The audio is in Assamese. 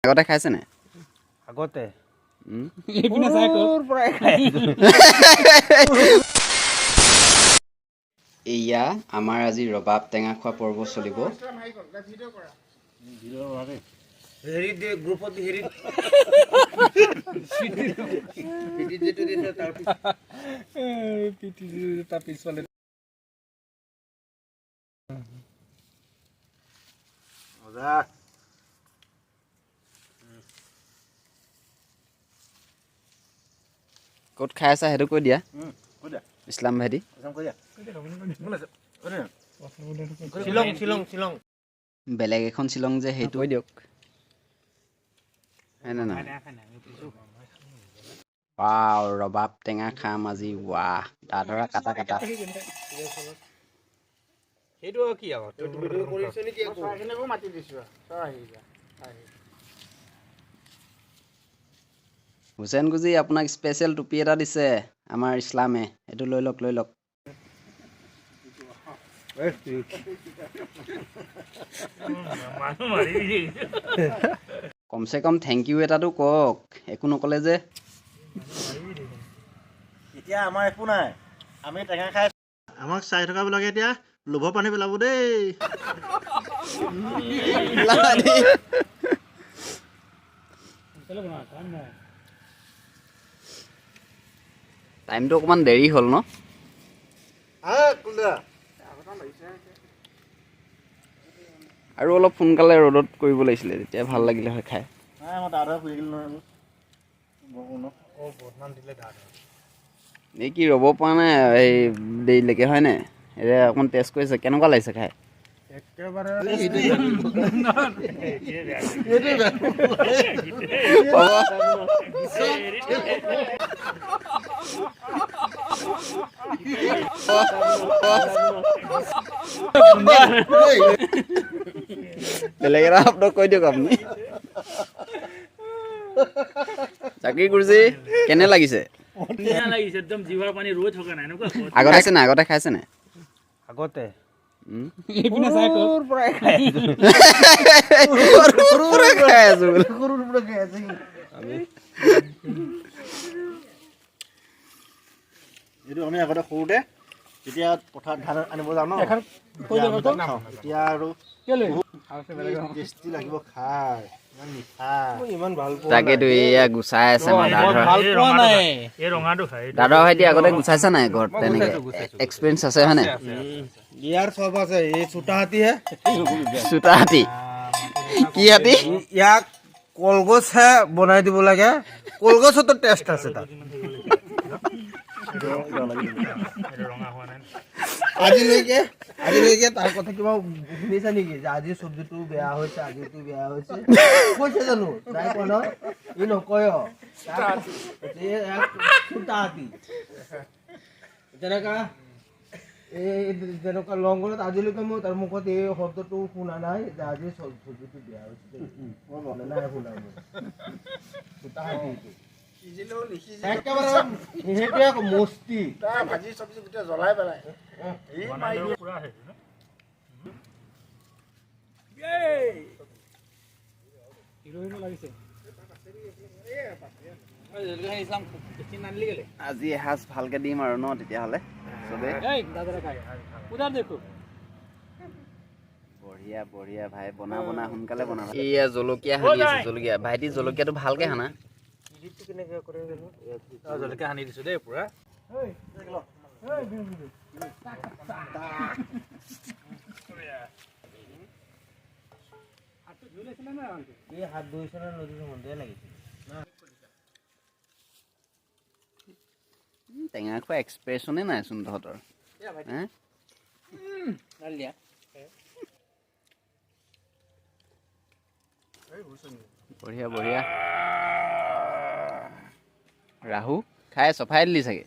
আগতে খাইছে নে? আগতে এইপিনে চাই ক'ৰ পৰাই খাই এয়া আমাৰ আজি ৰবাব টেঙা খোৱা পৰ্ব চলিব। হেৰি দে গ্ৰুপত হেৰি তাৰ পিছফালে মজা ক'ত খাই আছা সেইটো কৈ দিয়া। ইছলাম ভাইটি শ্বিলং শ্বিলং শ্বিলং বেলেগ এখন শ্বিলং যে সেইটো কৈ দিয়ক। হয়নে নহয়? ৱাও ৰবাব টেঙা খাম আজি। ৱাহ দাদৰা কাটা কাটা। সেইটো কি আকৌ তই ভিডিঅ' কৰিছ নেকি আকৌ চাইকেলকো মাতি দিছো তই আহি যা হুছেইন গুজি আপোনাক স্পেচিয়েল টুপি এটা দিছে আমাৰ ইছলামে, এইটো লৈ লওক লৈ লওক। কমচে কম থেংক ইউ এটাতো কওক, একো নকলে যে। এতিয়া আমাৰ একো নাই, আমি টেঙা খাই আমাক চাই থকাবিলাকে এতিয়া লোভৰ পানী পেলাব দেই। টাইমটো অকণমান দেৰি হ'ল ন? আৰু অলপ সোনকালে ৰ'দত কৰিব লাগিছিলে, তেতিয়া ভাল লাগিলে হয় খাই। এই কি ৰ'ব পৰা নাই এই দেৰিলৈকে হয় নাই? এতিয়া অকণমান টেষ্ট কৰিছে, কেনেকুৱা লাগিছে খাই? বেলেগ এটা শব্দ কৈ দিয়ক আপুনি। জাকিৰ গুৰুজী কেনে লাগিছে? আগতে খাইছে নাই? আগতে এইপিনে চাই ক'ৰ পৰাই খাই এইটো আমি আগতে সৰুতে যেতিয়া পথাৰত ধান আনিব যাওঁ ন, এতিয়া আৰু টেষ্টি লাগিব খাই, ইমান মিঠা, ইমান ভাল পোৱা। তাকেতো এয়া গুচাই আছে আমাৰ দাদা। ভাল পোৱা নাই দাদা ভাইটি আগতে গুচাইছা নাই ঘৰত? তেনেকে এক্সপিৰিয়েঞ্চ আছে হয় নাই? ইয়াৰ চব আছে, এই চোতা হাতীহে চোতা হাতী কি হাতী? ইয়াক কলগছহে বনাই দিব লাগে, কলগছতো টেষ্ট আছে তাত। আজিলৈকে তাৰ কথা কিবা শুনিছা নেকি যে আজি চব্জিটো বেয়া হৈছে, আজিটো বেয়া হৈছে কৈছে জানো? তাই কয় ন, ই নকয় তেনেকা যেনেকুৱা লংগলত আজিলৈকে মই তাৰ মুখত এই শব্দটো শুনা নাই যে আজি চব্জিটো বেয়া হৈছে। নাই শুনা সেইটোৱে আকৌ মস্তি ভাজি চব্জি গোটেই জ্বলাই পেলাই আজি এসাঁজ ভালকে দিম আৰু ন তেতিয়াহ'লে চবে। বঢ়িয়া বঢ়িয়া ভাই, বনা বনা সোনকালে বনাবা। এয়া জলকীয়া সানি আছে, জলকীয়া ভাইটি জলকীয়াটো ভালকে সানা। জলকীয়া সানি দিছো দেই পুৰা। হাত ধুইছে নে নদীৰ মন্দিৰে লাগিছে। টেঙা খোৱা এক্সপ্ৰেছনে নাইচোন তহঁতৰ। বঢ়িয়া বঢ়িয়া। ৰাহু খাই চফাই দিলি চাগে।